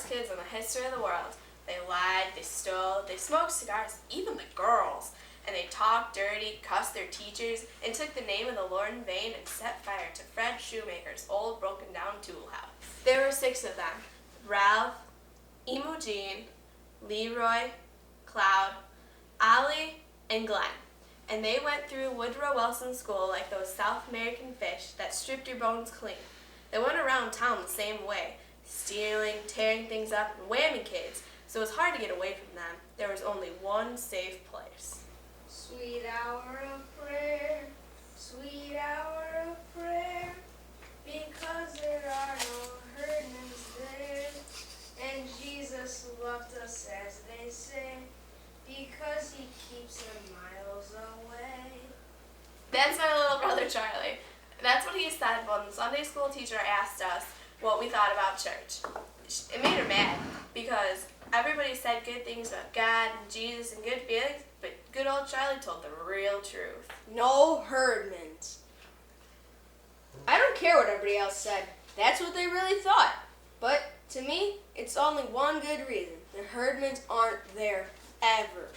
worst kids in the history of the world. They lied, they stole, they smoked cigars, even the girls. And they talked dirty, cussed their teachers, and took the name of the Lord in vain and set fire to Fred Shoemaker's old broken-down tool house. There were 6 of them: Ralph, Imogen, Leroy, Cloud, Ollie, and Glenn. And they went through Woodrow Wilson School like those South American fish that stripped your bones clean. They went around town the same way, stealing, tearing things up, and whamming kids, so it was hard to get away from them. There was only one safe place. Sweet hour of prayer, sweet hour of prayer, because there are no hurdles there. And Jesus loved us, as they say, because he keeps them miles away. That's my little brother Charlie. That's what he said when the Sunday school teacher asked us what we thought about church. It made her mad because everybody said good things about God and Jesus and good feelings, but good old Charlie told the real truth. No Herdmans. I don't care what everybody else said. That's what they really thought. But to me, it's only one good reason. The Herdmans aren't there ever.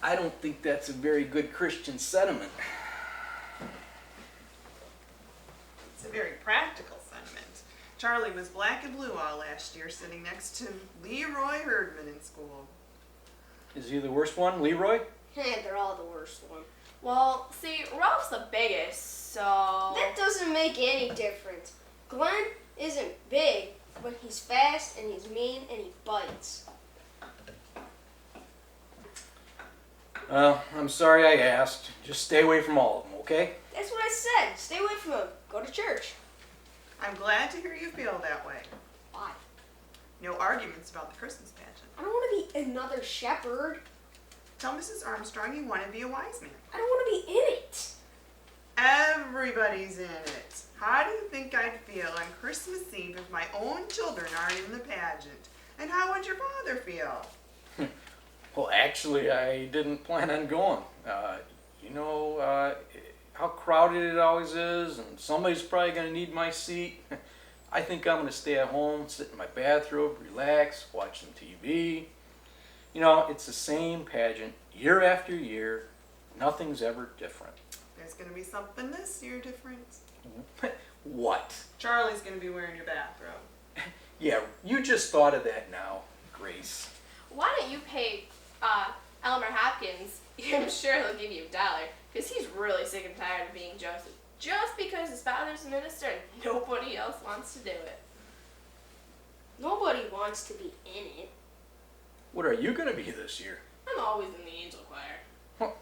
I don't think that's a very good Christian sentiment. It's a very practical sentiment. Charlie was black and blue all last year, sitting next to Leroy Herdman in school. Is he the worst one, Leroy? They're all the worst one. Well, see, Ralph's the biggest, so... That doesn't make any difference. Glenn isn't big, but he's fast and he's mean and he bites. Well, I'm sorry I asked. Just stay away from all of them, okay? That's what I said. Stay away from him. Go to church. I'm glad to hear you feel that way. Why? No arguments about the Christmas pageant. I don't want to be another shepherd. Tell Mrs. Armstrong you want to be a wise man. I don't want to be in it. Everybody's in it. How do you think I'd feel on Christmas Eve if my own children aren't in the pageant? And how would your father feel? Well, actually, I didn't plan on going. How crowded it always is, and somebody's probably going to need my seat. I think I'm going to stay at home, sit in my bathrobe, relax, watch some TV. You know, it's the same pageant year after year. Nothing's ever different. There's going to be something this year different. What? Charlie's going to be wearing your bathrobe. Yeah, you just thought of that now, Grace. Why don't you pay Elmer Hopkins? I'm sure he'll give you $1, because he's really sick and tired of being Joseph. Just because his father's a minister and nobody else wants to do it. Nobody wants to be in it. What are you going to be this year? I'm always in the angel choir.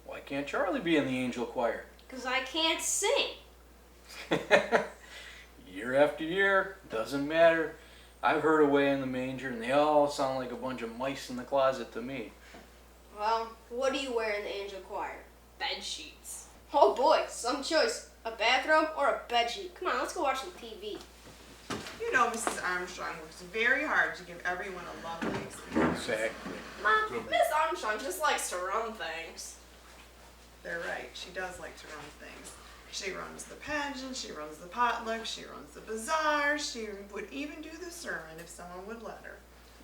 Why can't Charlie be in the angel choir? Because I can't sing. Year after year, doesn't matter. I've heard Away in the Manger, and they all sound like a bunch of mice in the closet to me. Well, what do you wear in the angel choir? Bed sheets. Oh boy, some choice. A bathrobe or a bedsheet. Come on, let's go watch some TV. You know Mrs. Armstrong works very hard to give everyone a lovely experience. Exactly. Mom, Miss Armstrong just likes to run things. They're right. She does like to run things. She runs the pageant, she runs the potluck, she runs the bazaar, she would even do the sermon if someone would let her.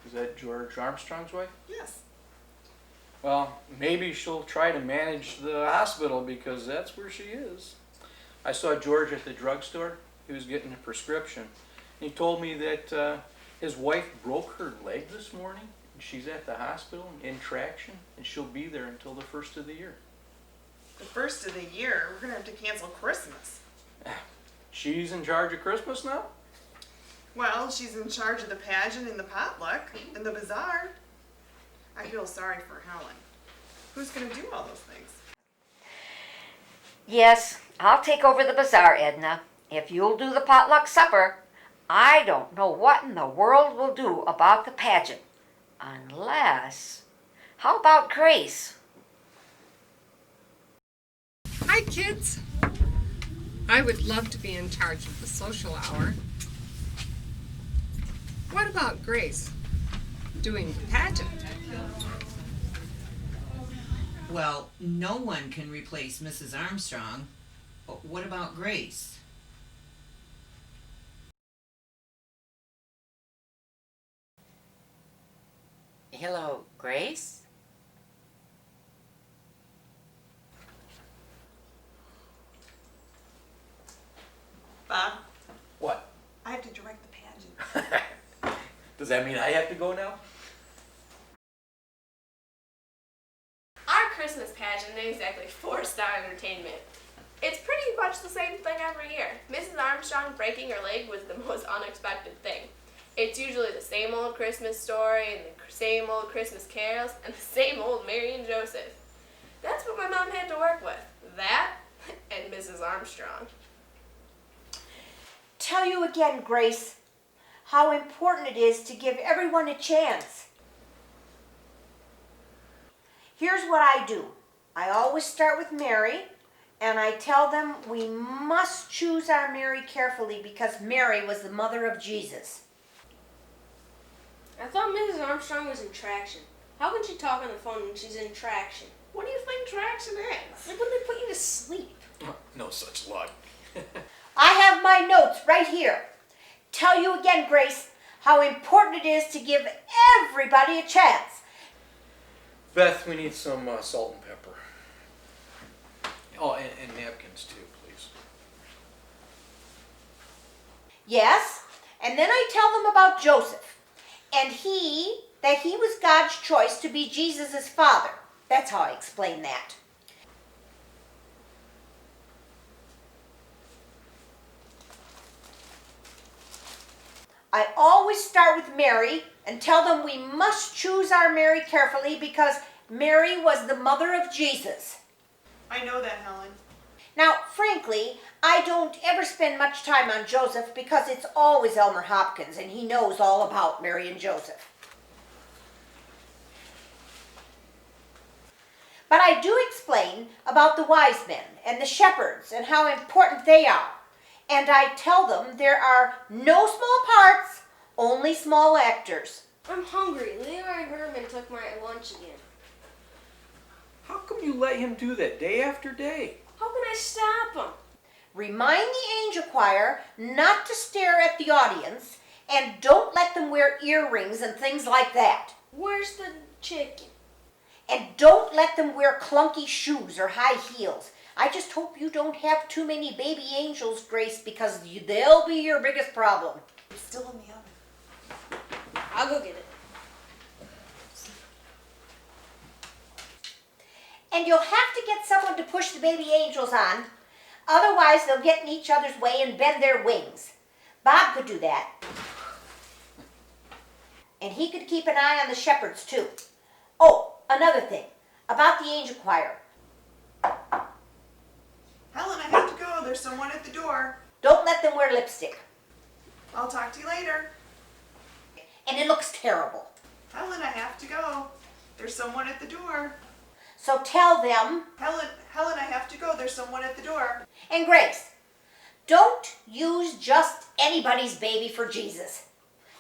Is that George Armstrong's wife? Yes. Well, maybe she'll try to manage the hospital because that's where she is. I saw George at the drugstore. He was getting a prescription. He told me that his wife broke her leg this morning. And she's at the hospital in traction, and she'll be there until the first of the year. The first of the year, we're going to have to cancel Christmas. She's in charge of Christmas now? Well, she's in charge of the pageant and the potluck and the bazaar. I feel sorry for Helen. Who's going to do all those things? Yes, I'll take over the bazaar, Edna. If you'll do the potluck supper, I don't know what in the world we'll do about the pageant. Unless... How about Grace? Hi, kids. I would love to be in charge of the social hour. What about Grace doing the pageant? Well, no one can replace Mrs. Armstrong. But what about Grace? hello, Grace? Bob, What? I have to direct the pageant. Does that mean I have to go now? Our Christmas pageant ain't exactly four-star entertainment. It's pretty much the same thing every year. Mrs. Armstrong breaking her leg was the most unexpected thing. It's usually the same old Christmas story and the same old Christmas carols and the same old Mary and Joseph. That's what my mom had to work with. That and Mrs. Armstrong. Tell you again, Grace, how important it is to give everyone a chance. Here's what I do. I always start with Mary, and I tell them we must choose our Mary carefully because Mary was the mother of Jesus. I thought Mrs. Armstrong was in traction. How can she talk on the phone when she's in traction? What do you think traction is? Like when they put you to sleep. No such luck. I have my notes right here. Tell you again, Grace, how important it is to give everybody a chance. Beth, we need some salt and pepper. Oh, and napkins too, please. Yes, and then I tell them about Joseph, and that he was God's choice to be Jesus' father. That's how I explain that. I always start with Mary and tell them we must choose our Mary carefully because Mary was the mother of Jesus. I know that, Helen. Now, frankly, I don't ever spend much time on Joseph because it's always Elmer Hopkins and he knows all about Mary and Joseph. But I do explain about the wise men and the shepherds and how important they are. And I tell them there are no small parts, only small actors. I'm hungry. Leroy Herman took my lunch again. How come you let him do that day after day? How can I stop him? Remind the angel choir not to stare at the audience and don't let them wear earrings and things like that. Where's the chicken? And don't let them wear clunky shoes or high heels. I just hope you don't have too many baby angels, Grace, because they'll be your biggest problem. It's still in the oven. I'll go get it. And you'll have to get someone to push the baby angels on. Otherwise, they'll get in each other's way and bend their wings. Bob could do that. And he could keep an eye on the shepherds, too. Oh, another thing about the angel choir. Helen, I have to go. There's someone at the door. Don't let them wear lipstick. I'll talk to you later. And it looks terrible. Helen, I have to go. There's someone at the door. So tell them, Helen, I have to go. There's someone at the door. and Grace, don't use just anybody's baby for Jesus.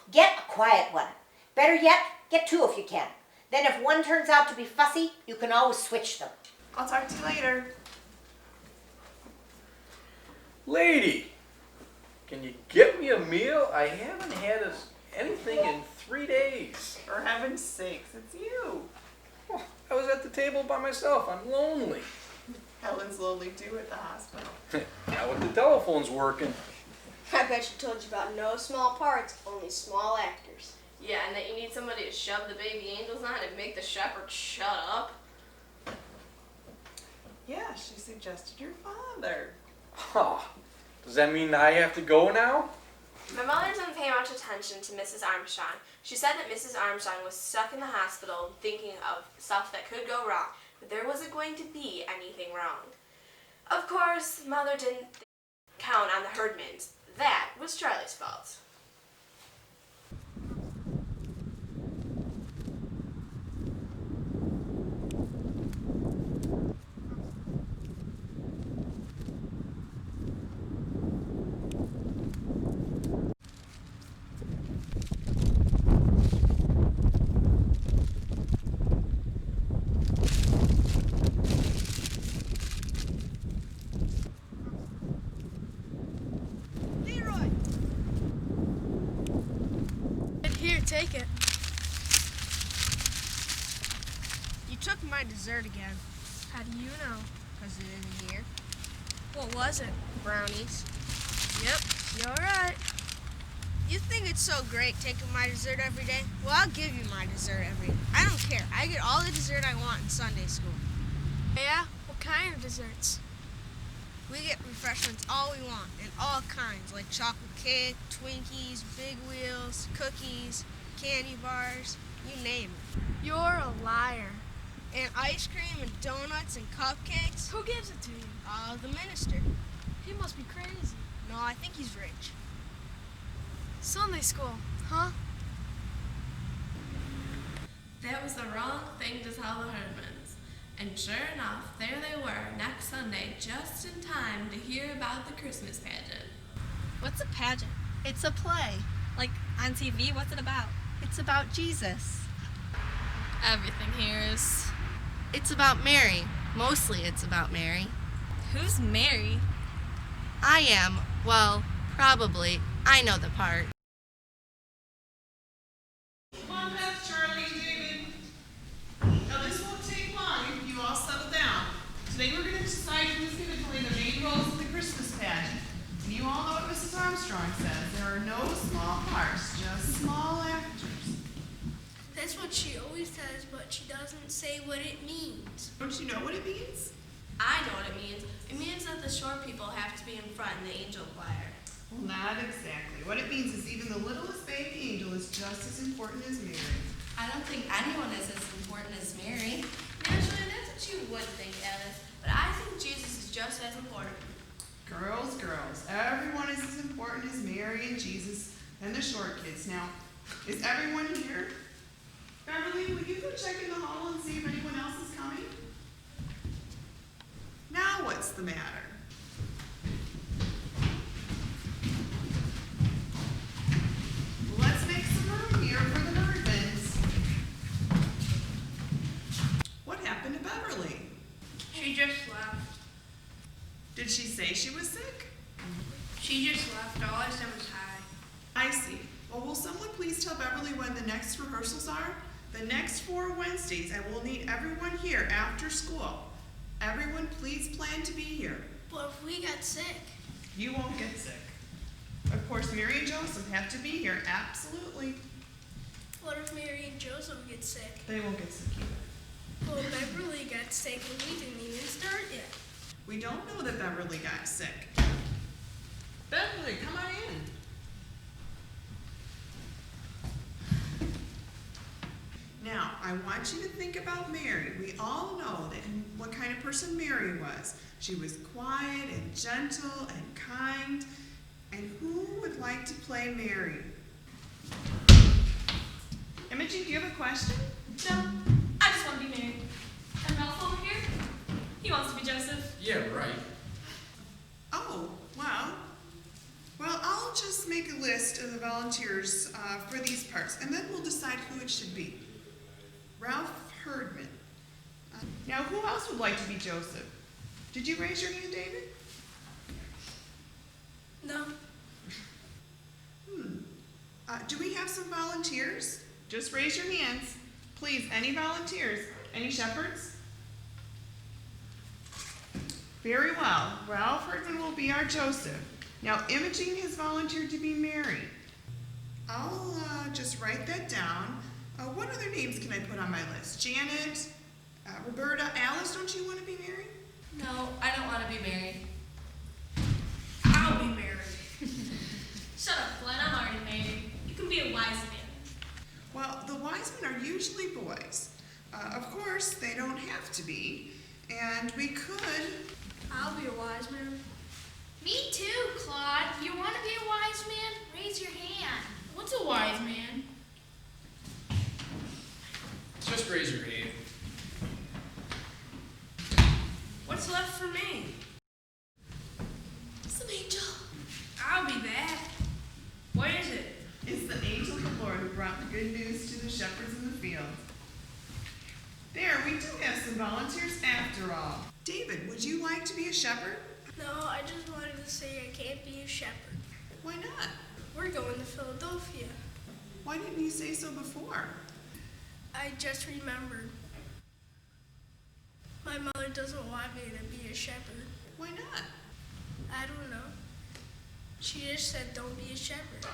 Get a quiet one. Better yet, get two if you can. Then if one turns out to be fussy, you can always switch them. I'll talk to you later. Lady, can you get me a meal? I haven't had anything in 3 days. For heaven's sakes, it's you. Oh, I was at the table by myself. I'm lonely. Helen's lonely too at the hospital. Now with the telephones working. I bet she told you about no small parts, only small actors. Yeah, and that you need somebody to shove the baby angels on and make the shepherd shut up. Yeah, she suggested your father. Oh, does that mean I have to go now? My mother didn't pay much attention to Mrs. Armstrong. She said that Mrs. Armstrong was stuck in the hospital thinking of stuff that could go wrong, but there wasn't going to be anything wrong. Of course, Mother didn't count on the Herdmans. That was Charlie's fault. Here, take it. took my dessert again. How do you know? Because it isn't here. What was it? Brownies. Yep, you're right. You think it's so great taking my dessert every day? Well, I'll give you my dessert every day. I don't care. I get all the dessert I want in Sunday school. Yeah? What kind of desserts? We get refreshments all we want, and all kinds, like chocolate cake, Twinkies, Big Wheels, cookies, candy bars, you name it. You're a liar. And ice cream and donuts and cupcakes. Who gives it to you? The minister. He must be crazy. No, I think he's rich. Sunday school, huh? That was the wrong thing to tell the Herdmans. And sure enough, there they were next Sunday, just in time to hear about the Christmas pageant. What's a pageant? It's a play. Like on TV, what's it about? It's about Jesus. Everything here is. It's about Mary. Mostly it's about Mary. Who's Mary? I am. Well, probably. I know the part. Come on back, Charlie and David. Now this won't take long if you all settle down. Today we're going to decide who's going to play the main roles in the Christmas pageant. And you all know what Mrs. Armstrong says. There are no small parts, just small actors. That's what she always says, but she doesn't say what it means. Don't you know what it means? I know what it means. It means that the short people have to be in front in the angel choir. Well, not exactly. What it means is even the littlest baby angel is just as important as Mary. I don't think anyone is as important as Mary. Naturally, that's what you would think, Alice. But I think Jesus is just as important. Girls, everyone is as important as Mary and Jesus and the short kids. Now, is everyone here? Beverly, would you go check in the hall and see if anyone else is coming? Now what's the matter? Let's make some room here for the Herdmans. What happened to Beverly? She just left. Did she say she was sick? She just left. All I said was hi. I see. Well, will someone please tell Beverly when the next rehearsals are? The next 4 Wednesdays, and we'll need everyone here after school. Everyone, please plan to be here. But if we got sick? You won't get sick. Of course, Mary and Joseph have to be here, absolutely. What if Mary and Joseph get sick? They won't get sick either. Well, Beverly got sick and we didn't even start yet. We don't know that Beverly got sick. Beverly, come on in. Now, I want you to think about Mary. We all know that what kind of person Mary was. She was quiet and gentle and kind. And who would like to play Mary? Imogen, do you have a question? No, I just want to be married. And Ralph over here, he wants to be Joseph. Yeah, right. Oh, wow. Well, I'll just make a list of the volunteers for these parts, and then we'll decide who it should be. Ralph Herdman. Now, who else would like to be Joseph? Did you raise your hand, David? No. Do we have some volunteers? Just raise your hands. Please, any volunteers? Any shepherds? Very well. Ralph Herdman will be our Joseph. Now, Imogen has volunteered to be Mary. I'll just write that down. What other names can I put on my list? Janet, Roberta, Alice, don't you want to be Mary? No, I don't want to be married. I'll be married. Shut up, Glenn. I'm already married. You can be a wise man. Well, the wise men are usually boys. Of course, they don't have to be. And we could... I'll be a wise man. Me too, Claude. You want to be a wise man? Raise your hand. What's a wise man? Just raise your hand. What's left for me? Some angel. I'll be that. What is it? It's the angel of the Lord who brought the good news to the shepherds in the field. There, we do have some volunteers after all. David, would you like to be a shepherd? No, I just wanted to say I can't be a shepherd. Why not? We're going to Philadelphia. Why didn't you say so before? I just remembered. My mother doesn't want me to be a shepherd. Why not? I don't know. She just said don't be a shepherd.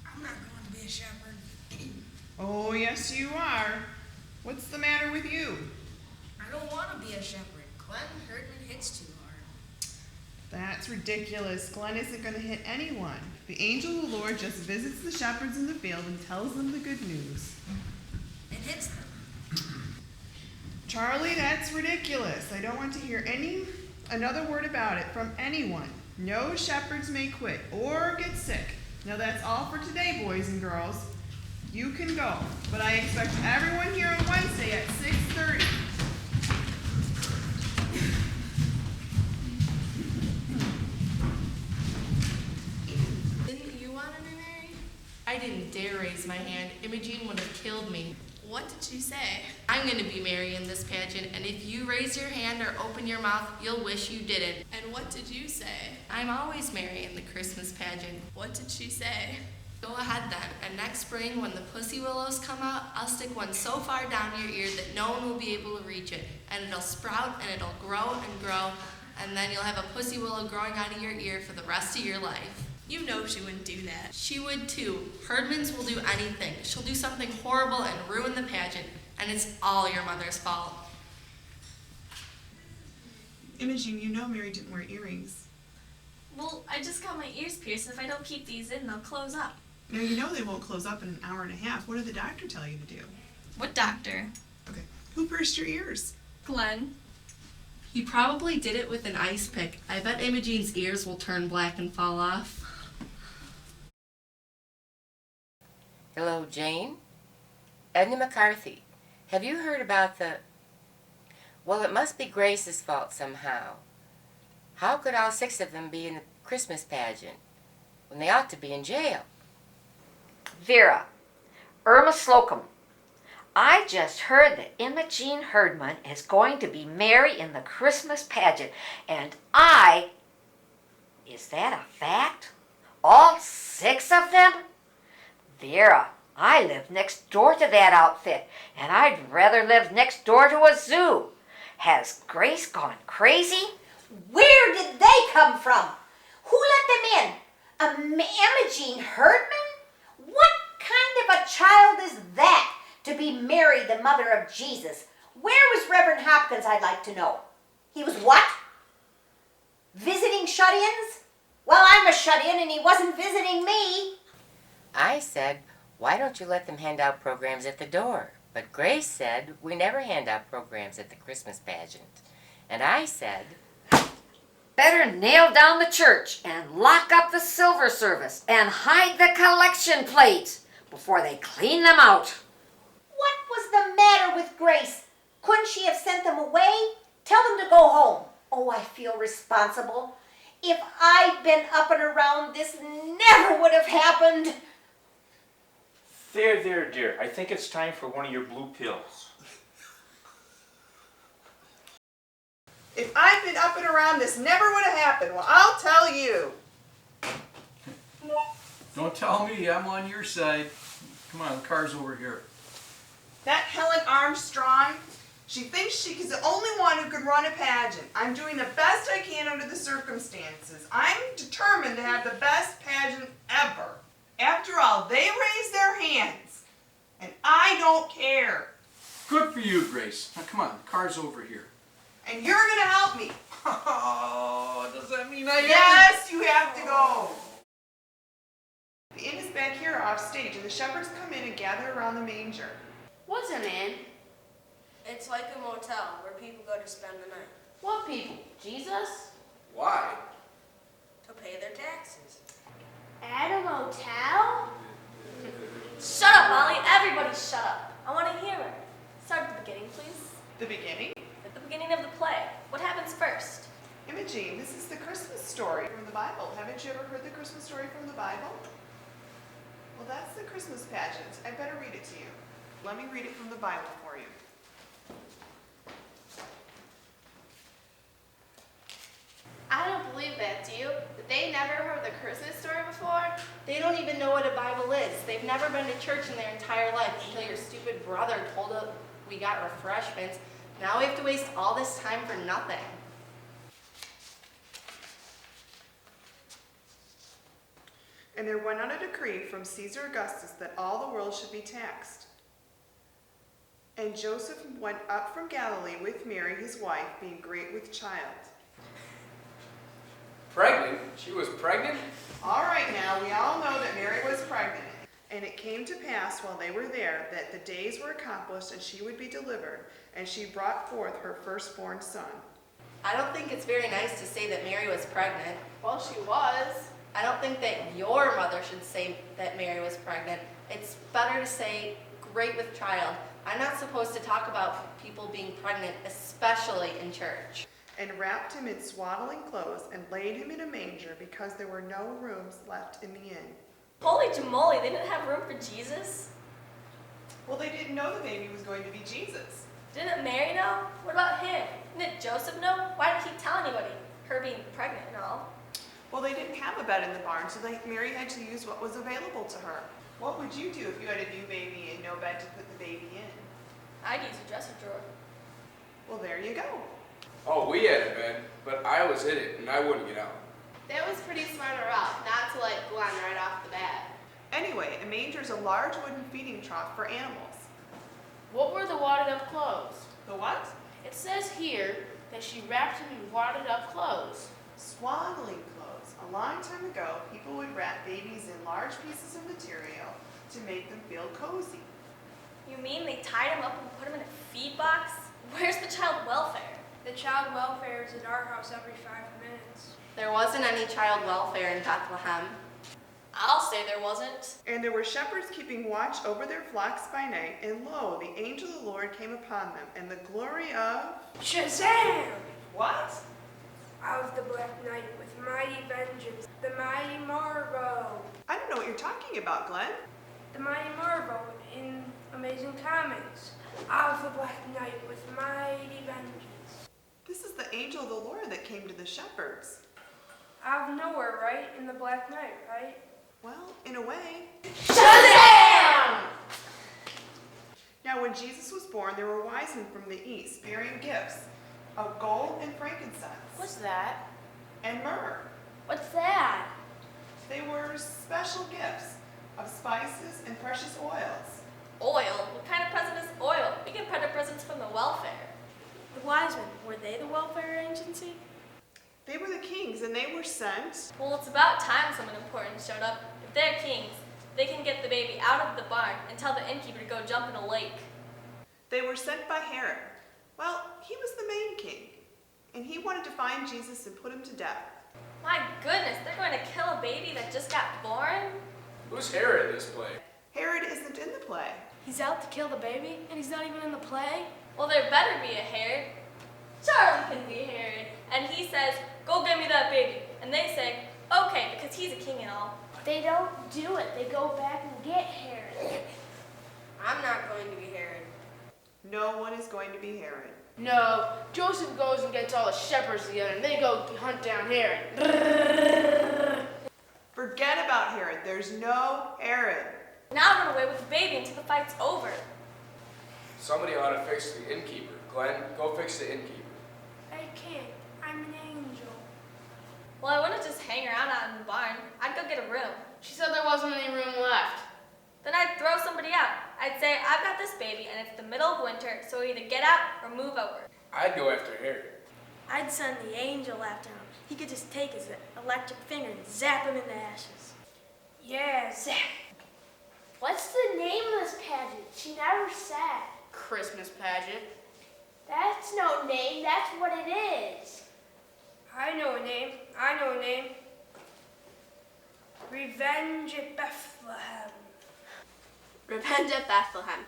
I'm not going to be a shepherd. Oh, yes, you are. What's the matter with you? I don't want to be a shepherd. Glenn Herdman hits too hard. That's ridiculous. Glenn isn't going to hit anyone. The angel of the Lord just visits the shepherds in the field and tells them the good news. And hits them. Charlie, that's ridiculous. I don't want to hear another word about it from anyone. No shepherds may quit or get sick. Now that's all for today, boys and girls. You can go, but I expect everyone here on Wednesday at 6:30. Didn't you want to be married? I didn't dare raise my hand. Imogene would have killed me. What did she say? I'm going to be Mary in this pageant, and if you raise your hand or open your mouth, you'll wish you didn't. And what did you say? I'm always Mary in the Christmas pageant. What did she say? Go ahead then, and next spring when the pussy willows come out, I'll stick one so far down your ear that no one will be able to reach it. And it'll sprout and it'll grow and grow, and then you'll have a pussy willow growing out of your ear for the rest of your life. You know she wouldn't do that. She would too. Herdmans will do anything. She'll do something horrible and ruin the pageant, and it's all your mother's fault. Imogene, you know Mary didn't wear earrings. Well, I just got my ears pierced. If I don't keep these in, they'll close up. Now you know they won't close up in an hour and a half. What did the doctor tell you to do? What doctor? Okay. Who pierced your ears? Glenn. He probably did it with an ice pick. I bet Imogene's ears will turn black and fall off. Hello, Jane. Edna McCarthy. Have you heard about the... Well, it must be Grace's fault somehow. How could all 6 of them be in the Christmas pageant when they ought to be in jail? Vera, Irma Slocum, I just heard that Imogene Herdman is going to be Mary in the Christmas pageant, and is that a fact? All 6 of them? Vera, I live next door to that outfit, and I'd rather live next door to a zoo. Has Grace gone crazy? Where did they come from? Who let them in? Imogene Herdman? What kind of a child is that to be Mary, the mother of Jesus? Where was Reverend Hopkins, I'd like to know? He was what? Visiting shut-ins? Well, I'm a shut-in and he wasn't visiting me. I said, why don't you let them hand out programs at the door? But Grace said, we never hand out programs at the Christmas pageant. And I said, better nail down the church and lock up the silver service and hide the collection plates before they clean them out. What was the matter with Grace? Couldn't she have sent them away? Tell them to go home. Oh, I feel responsible. If I'd been up and around, this never would have happened. There, dear. I think it's time for one of your blue pills. If I'd been up and around, this never would have happened. Well, I'll tell you. Don't tell me, I'm on your side. Come on, the car's over here. That Helen Armstrong, she thinks she's the only one who can run a pageant. I'm doing the best I can under the circumstances. I'm determined to have the best pageant ever. After all, they raised their hands, and I don't care. Good for you, Grace. Now come on, the car's over here. And you're going to help me. Oh, does that mean I Yes, you have to go. The inn is back here off stage, and the shepherds come in and gather around the manger. What's an inn? It's like a motel where people go to spend the night. What people? Jesus? Why? To pay their taxes. At a motel? Shut up, Molly. Everybody shut up. I want to hear it. Start at the beginning, please. The beginning? At the beginning of the play. What happens first? Imogene, this is the Christmas story from the Bible. Haven't you ever heard the Christmas story from the Bible? Well, that's the Christmas pageant. I better read it to you. Let me read it from the Bible for you. I don't believe that, do you? They never heard the Christmas story before? They don't even know what a Bible is. They've never been to church in their entire life until your stupid brother told us we got refreshments. Now we have to waste all this time for nothing. And there went out a decree from Caesar Augustus that all the world should be taxed. And Joseph went up from Galilee with Mary, his wife, being great with child. Pregnant? She was pregnant? All right now, we all know that Mary was pregnant. And it came to pass while they were there that the days were accomplished and she would be delivered, and she brought forth her firstborn son. I don't think it's very nice to say that Mary was pregnant. Well, she was. I don't think that your mother should say that Mary was pregnant. It's better to say great with child. I'm not supposed to talk about people being pregnant, especially in church. And wrapped him in swaddling clothes and laid him in a manger because there were no rooms left in the inn. Holy jamoly, they didn't have room for Jesus? Well, they didn't know the baby was going to be Jesus. Didn't Mary know? What about him? Didn't Joseph know? Why did he tell anybody? Her being pregnant and all. Well, they didn't have a bed in the barn, so Mary had to use what was available to her. What would you do if you had a new baby and no bed to put the baby in? I'd use a dresser drawer. Well, there you go. Oh, we had a bed, but I was in it and I wouldn't get out. That was pretty smart of Ralph, not to let Glenn right off the bat. Anyway, a manger is a large wooden feeding trough for animals. What were the wadded up clothes? The what? It says here that she wrapped him in wadded up clothes. Swaddling clothes. A long time ago, people would wrap babies in large pieces of material to make them feel cozy. You mean they tied him up and put him in a feed box? Where's the child welfare? The child welfare is at our house every 5 minutes. There wasn't any child welfare in Bethlehem. I'll say there wasn't. And there were shepherds keeping watch over their flocks by night, and lo, the angel of the Lord came upon them, and the glory of... Shazam! What? Out of the black night with mighty vengeance, the mighty Marvel. I don't know what you're talking about, Glenn. The mighty Marvel in Amazing Comics. Out of the black night with mighty vengeance. This is the angel of the Lord that came to the shepherds. Out of nowhere, right? In the black night, right? Well, in a way. Shazam! Now, when Jesus was born, there were wise men from the east bearing gifts of gold and frankincense. What's that? And myrrh. What's that? They were special gifts of spices and precious oils. Oil? What kind of present is oil? We get presents from the welfare. The wise men, were they the welfare agency? They were the kings, and they were sent. Well, it's about time someone important showed up. If they're kings, they can get the baby out of the barn and tell the innkeeper to go jump in a lake. They were sent by Herod. Well, he was the main king, and he wanted to find Jesus and put him to death. My goodness, they're going to kill a baby that just got born? Who's Herod in this play? Herod isn't in the play. He's out to kill the baby, and he's not even in the play? Well, there better be a Herod. Charlie can be Herod. And he says, go get me that baby. And they say, okay, because he's a king and all. They don't do it. They go back and get Herod. I'm not going to be Herod. No one is going to be Herod. No, Joseph goes and gets all the shepherds together and they go hunt down Herod. Forget about Herod. There's no Herod. Now run away with the baby until the fight's over. Somebody ought to fix the innkeeper. Glenn, go fix the innkeeper. I can't. I'm an angel. Well, I wouldn't just hang around out in the barn. I'd go get a room. She said there wasn't any room left. Then I'd throw somebody out. I'd say, I've got this baby and it's the middle of winter, so either get out or move over. I'd go after Herod. I'd send the angel after him. He could just take his electric finger and zap him into ashes. Yeah, zap. What's the name of this pageant? She never said. Christmas pageant. That's no name. That's what it is. I know a name. I know a name. Revenge at Bethlehem. Revenge at Bethlehem.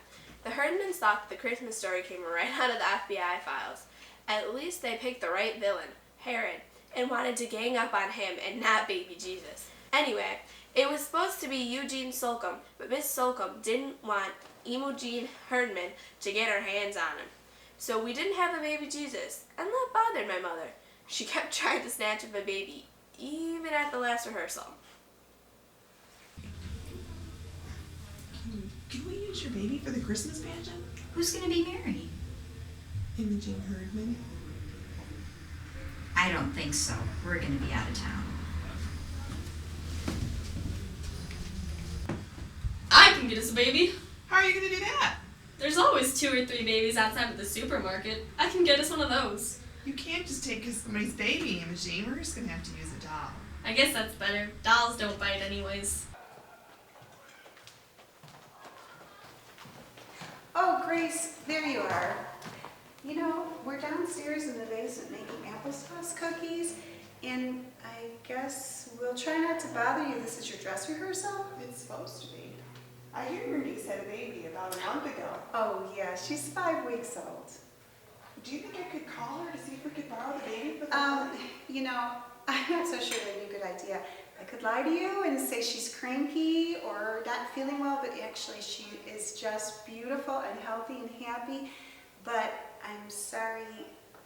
The Herdmans thought the Christmas story came right out of the FBI files. At least they picked the right villain, Herod, and wanted to gang up on him and not baby Jesus. Anyway, it was supposed to be Eugene Slocum, but Miss Slocum didn't want Imogen Herdman to get her hands on him. So we didn't have a baby Jesus, and that bothered my mother. She kept trying to snatch up a baby, even at the last rehearsal. Can we use your baby for the Christmas pageant? Who's going to be Mary? Imogene Herdman? I don't think so. We're going to be out of town. I can get us a baby. How are you going to do that? There's always 2 or 3 babies outside of the supermarket. I can get us one of those. You can't just take somebody's baby, Imogene. We're just going to have to use a doll. I guess that's better. Dolls don't bite anyways. Oh, Grace, there you are. You know, we're downstairs in the basement making applesauce cookies, and I guess we'll try not to bother you. This is your dress rehearsal? It's supposed to be. I hear your niece had a baby about a month ago. Oh, yeah, she's 5 weeks old. Do you think I could call her to see if we could borrow the baby for the You know, I'm not so sure that'd be a good idea. I could lie to you and say she's cranky or not feeling well, but actually she is just beautiful and healthy and happy. But I'm sorry,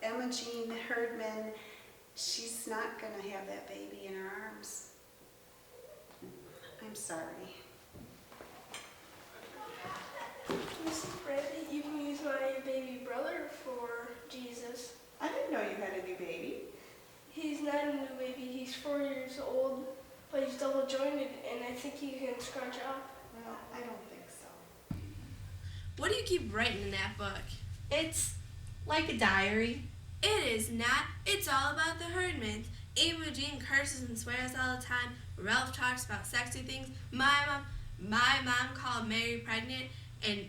Imogene Herdman, she's not going to have that baby in her arms. I'm sorry. Mrs. Brandy, you can use my baby brother for Jesus. I didn't know you had a new baby. He's not a new baby, he's 4 years old, but he's double jointed and I think he can scrunch up. Well, I don't think so. What do you keep writing in that book? It's like a diary. It is not. It's all about the Herdmans. Imogene curses and swears all the time. Ralph talks about sexy things. My mom called Mary pregnant, and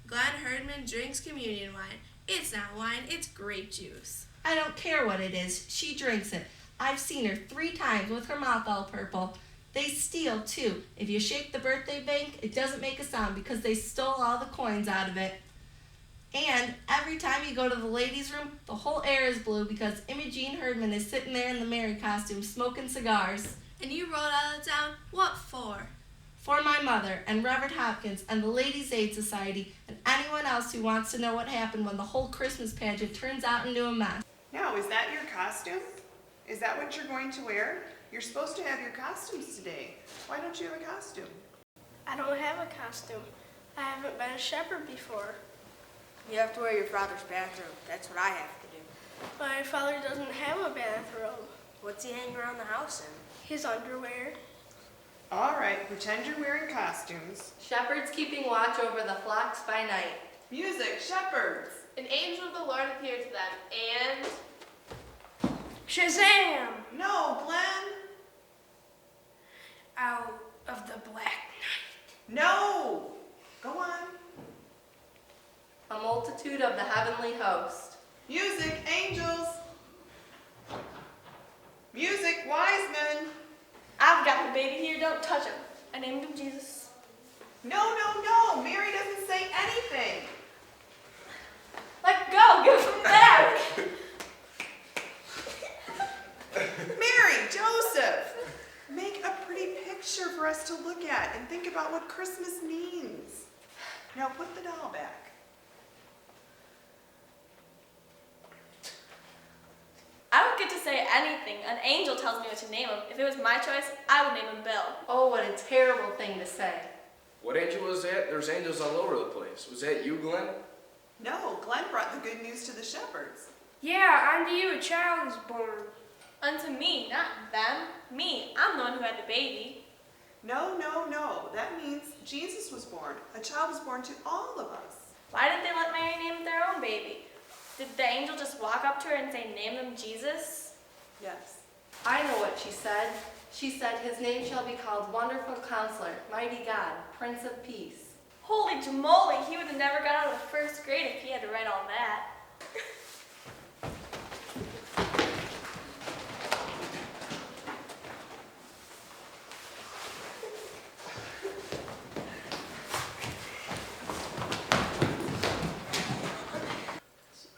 Glenn Herdman drinks communion wine. It's not wine, it's grape juice. I don't care what it is. She drinks it. I've seen her 3 times with her mouth all purple. They steal, too. If you shake the birthday bank, it doesn't make a sound because they stole all the coins out of it. And every time you go to the ladies' room, the whole air is blue because Imogene Herdman is sitting there in the Mary costume smoking cigars. And you wrote all that down? What for? For my mother and Reverend Hopkins and the Ladies' Aid Society and anyone else who wants to know what happened when the whole Christmas pageant turns out into a mess. Now, is that your costume? Is that what you're going to wear? You're supposed to have your costumes today. Why don't you have a costume? I don't have a costume. I haven't been a shepherd before. You have to wear your father's bathrobe. That's what I have to do. My father doesn't have a bathrobe. What's he hanging around the house in? His underwear. All right, pretend you're wearing costumes. Shepherds keeping watch over the flocks by night. Music, shepherds. An angel of the Lord appeared to them, and Shazam! No, Glenn. Out of the black night. No! Go on. A multitude of the heavenly host. Music, angels. Music, wise men. I've got the baby here, don't touch him. I named him Jesus. No, no, no. Mary doesn't say anything. Let go, give him back. Mary, Joseph, make a pretty picture for us to look at and think about what Christmas means. Now put the doll back. I don't get to say anything. An angel tells me what to name him. If it was my choice, I would name him Bill. Oh, what a terrible thing to say. What angel was that? There's angels all over the place. Was that you, Glenn? No, Glenn brought the good news to the shepherds. Yeah, unto you a child is born. Unto me, not them. Me. I'm the one who had the baby. No, no, no. That means Jesus was born. A child was born to all of us. Why didn't they let Mary name their own baby? Did the angel just walk up to her and say, name them Jesus? Yes. I know what she said. She said, his name shall be called Wonderful Counselor, Mighty God, Prince of Peace. Holy jamoly, he would have never got out of the first grade if he had to write all that.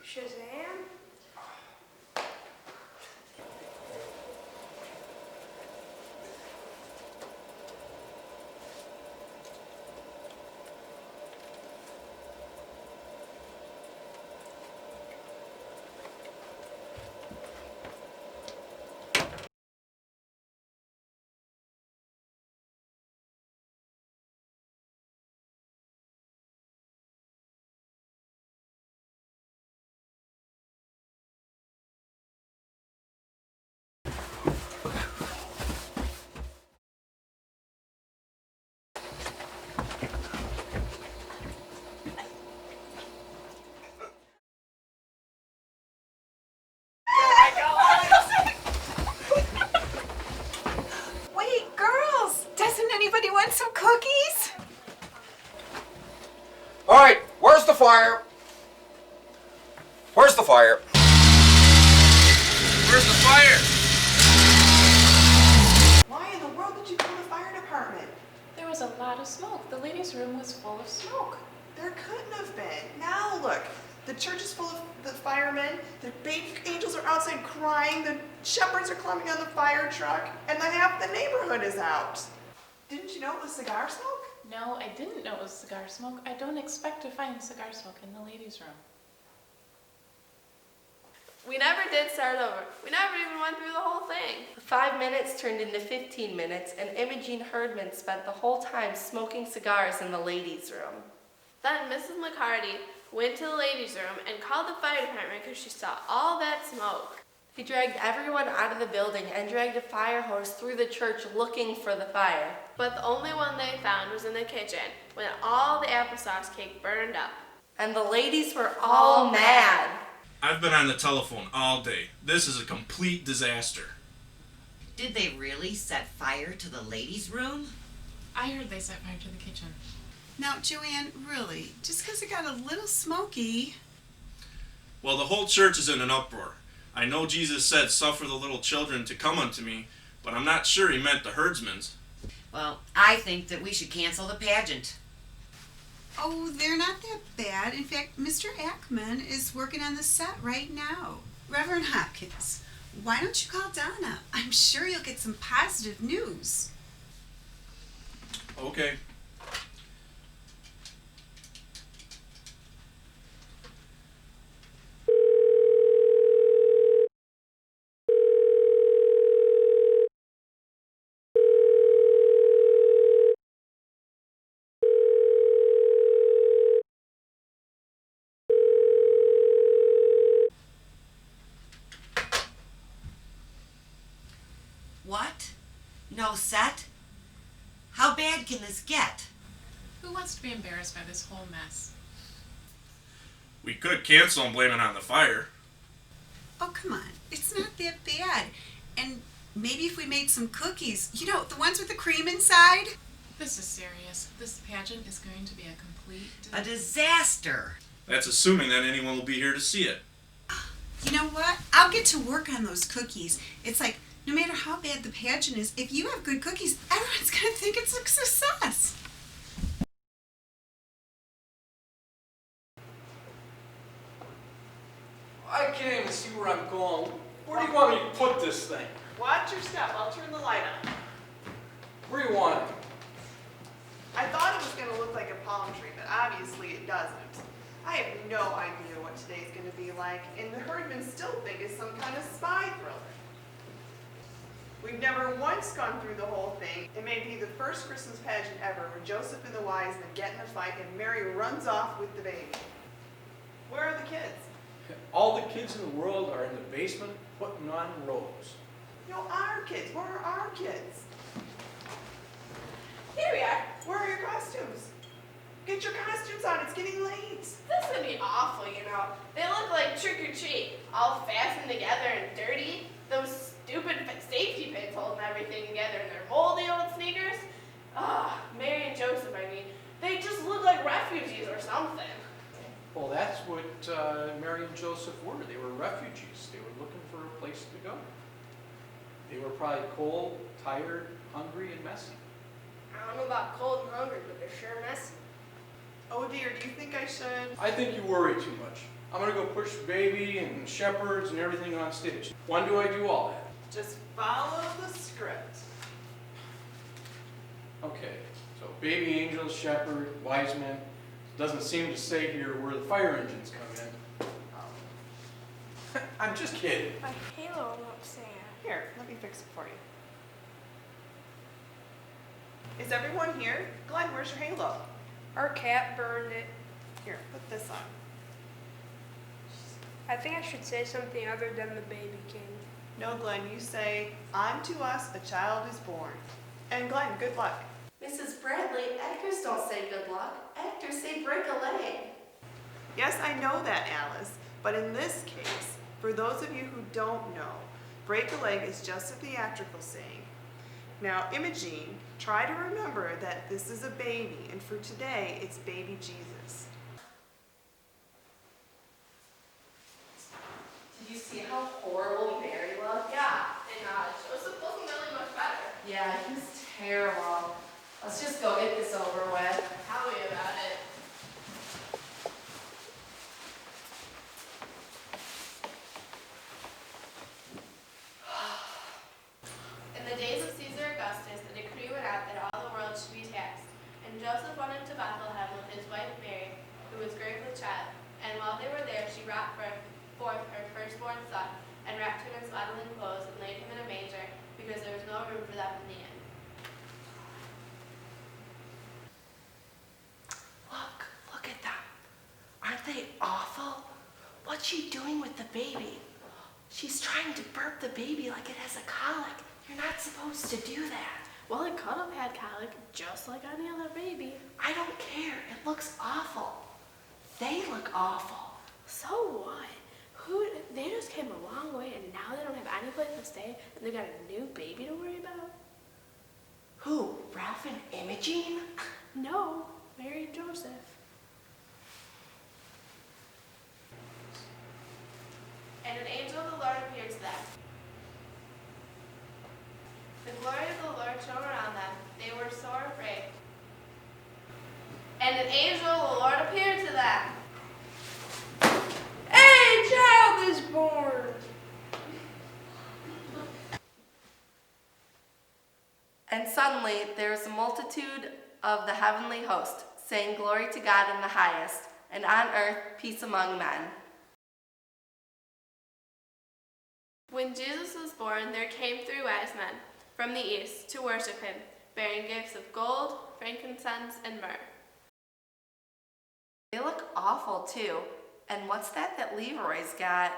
Shazam? fire? Where's the fire? Where's the fire? Why in the world did you call the fire department? There was a lot of smoke. The ladies' room was full of smoke. There couldn't have been. Now look, the church is full of the firemen, the baby angels are outside crying, the shepherds are climbing on the fire truck, and half the neighborhood is out. Didn't you know it was cigar smoke? No, I didn't know it was cigar smoke. I don't expect to find cigar smoke in the ladies' room. We never did start over. We never even went through the whole thing. 5 minutes turned into 15 minutes, and Imogene Herdman spent the whole time smoking cigars in the ladies' room. Then Mrs. McCarty went to the ladies' room and called the fire department because she saw all that smoke. He dragged everyone out of the building and dragged a fire hose through the church looking for the fire. But the only one they found was in the kitchen when all the applesauce cake burned up. And the ladies were all mad. I've been on the telephone all day. This is a complete disaster. Did they really set fire to the ladies' room? I heard they set fire to the kitchen. Now, Joanne, really, just because it got a little smoky. Well, the whole church is in an uproar. I know Jesus said, "Suffer the little children to come unto me," but I'm not sure he meant the herdsmen's. Well, I think that we should cancel the pageant. Oh, they're not that bad. In fact, Mr. Ackman is working on the set right now. Reverend Hopkins, why don't you call Donna? I'm sure you'll get some positive news. Okay. What? No set? How bad can this get? Who wants to be embarrassed by this whole mess? We could cancel and blame it on the fire. Oh, come on. It's not that bad. And maybe if we made some cookies, you know, the ones with the cream inside. This is serious. This pageant is going to be a complete... A disaster. That's assuming that anyone will be here to see it. You know what? I'll get to work on those cookies. It's like, no matter how bad the pageant is, if you have good cookies, everyone's going to think it's a success. I can't even see where I'm going. Where do you want me to put this thing? Watch your step. I'll turn the light on. Where do you want it? I thought it was going to look like a palm tree, but obviously it doesn't. I have no idea what today's going to be like, and the Herdmans still think it's some kind of spy thriller. We've never once gone through the whole thing. It may be the first Christmas pageant ever where Joseph and the wise men get in a fight and Mary runs off with the baby. Where are the kids? All the kids in the world are in the basement putting on robes. No, our kids. Where are our kids? Here we are. Where are your costumes? Get your costumes on. It's getting late. This is gonna be awful, you know. They look like trick or treat, all fastened together and dirty. Those stupid safety pins holding everything together, and their moldy old sneakers. Ah, Mary and Joseph, I mean, they just look like refugees or something. Well, that's what Mary and Joseph were. They were refugees. They were looking for a place to go. They were probably cold, tired, hungry, and messy. I don't know about cold and hungry, but they're sure messy. Oh dear, do you think I should? I think you worry too much. I'm gonna go push baby and shepherds and everything on stage. When do I do all that? Just follow the script. Okay, so baby angels, shepherd, wise men. Doesn't seem to say here where the fire engines come in. I'm just kidding. My halo won't stand. Here, let me fix it for you. Is everyone here? Glenn, where's your halo? Our cat burned it. Here, put this on. I think I should say something other than the baby king. No, Glenn, you say, "Unto us a child is born." And Glenn, good luck. Mrs. Bradley, actors don't say good luck. Actors say break a leg. Yes, I know that, Alice. But in this case, for those of you who don't know, break a leg is just a theatrical saying. Now, Imogene, try to remember that this is a baby, and for today, it's baby Jesus. you see how horrible Mary looked? Yeah, and Joseph wasn't really much better. Yeah, he was terrible. Let's just go get this over with. Tell me about it. In the days of Caesar Augustus, a decree went out that all the world should be taxed. And Joseph went into Bethlehem with his wife Mary, who was great with child. And while they were there, she brought forth her firstborn son, and wrapped him in swaddling clothes, and laid him in a manger, because there was no room for them in the inn. Look at them. Aren't they awful? What's she doing with the baby? She's trying to burp the baby like it has a colic. You're not supposed to do that. Well, it could have had colic just like any other baby. I don't care. It looks awful. They look awful. So what? They just came a long way and now they don't have any place to stay and they got a new baby to worry about? Who? Ralph and Imogene? No, Mary and Joseph. And an angel of the Lord appeared to them. The glory of the Lord shone around them. They were sore afraid. And an angel of the Lord appeared to them. A child is born. And suddenly there was a multitude of the heavenly host, saying, Glory to God in the highest, and on earth peace among men. When Jesus was born, there came 3 wise men from the east to worship him, bearing gifts of gold, frankincense, and myrrh. They look awful too. And what's that Leroy's got?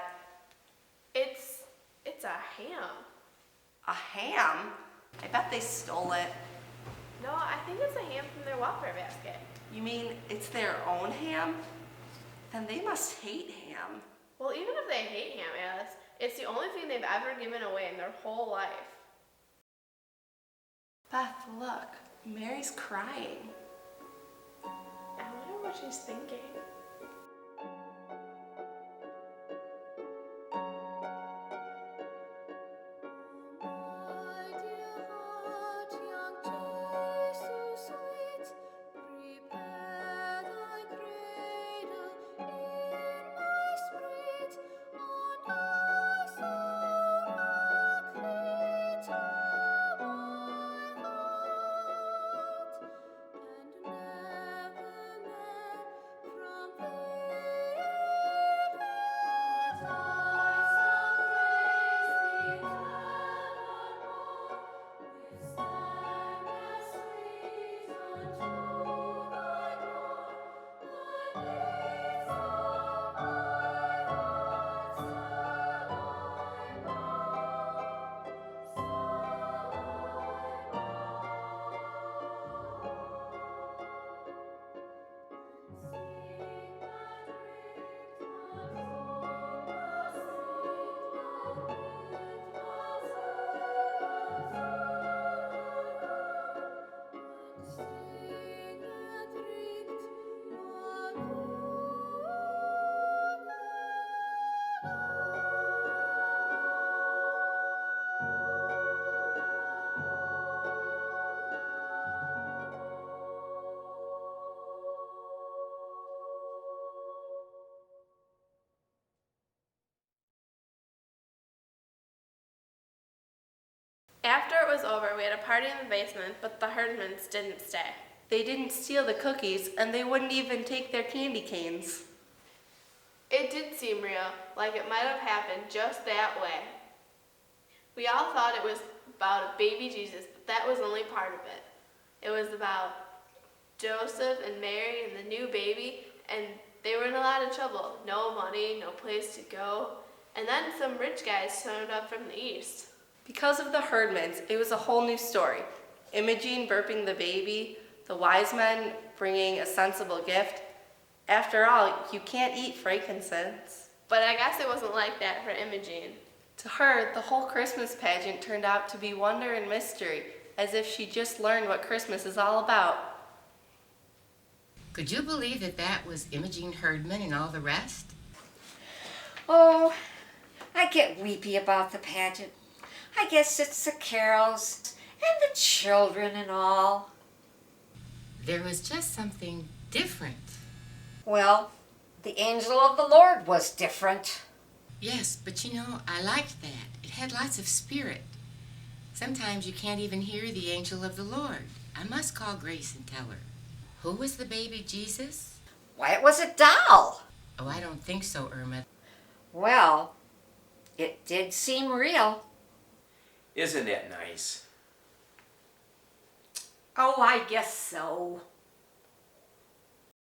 It's a ham. A ham? I bet they stole it. No, I think it's a ham from their welfare basket. You mean it's their own ham? Then they must hate ham. Well, even if they hate ham, Alice, it's the only thing they've ever given away in their whole life. Beth, look. Mary's crying. I wonder what she's thinking. After it was over, we had a party in the basement, but the Herdmans didn't stay. They didn't steal the cookies, and they wouldn't even take their candy canes. It did seem real, like it might have happened just that way. We all thought it was about a baby Jesus, but that was only part of it. It was about Joseph and Mary and the new baby, and they were in a lot of trouble. No money, no place to go. And then some rich guys showed up from the east. Because of the Herdmans, it was a whole new story. Imogene burping the baby, the wise men bringing a sensible gift. After all, you can't eat frankincense. But I guess it wasn't like that for Imogene. To her, the whole Christmas pageant turned out to be wonder and mystery, as if she just learned what Christmas is all about. Could you believe that was Imogene Herdman and all the rest? Oh, get weepy about the pageant. I guess it's the carols and the children and all. There was just something different. Well, the angel of the Lord was different. Yes, but you know, I liked that. It had lots of spirit. Sometimes you can't even hear the angel of the Lord. I must call Grace and tell her. Who was the baby Jesus? Why, it was a doll. Oh, I don't think so, Irma. Well, it did seem real. Isn't that nice? Oh, I guess so.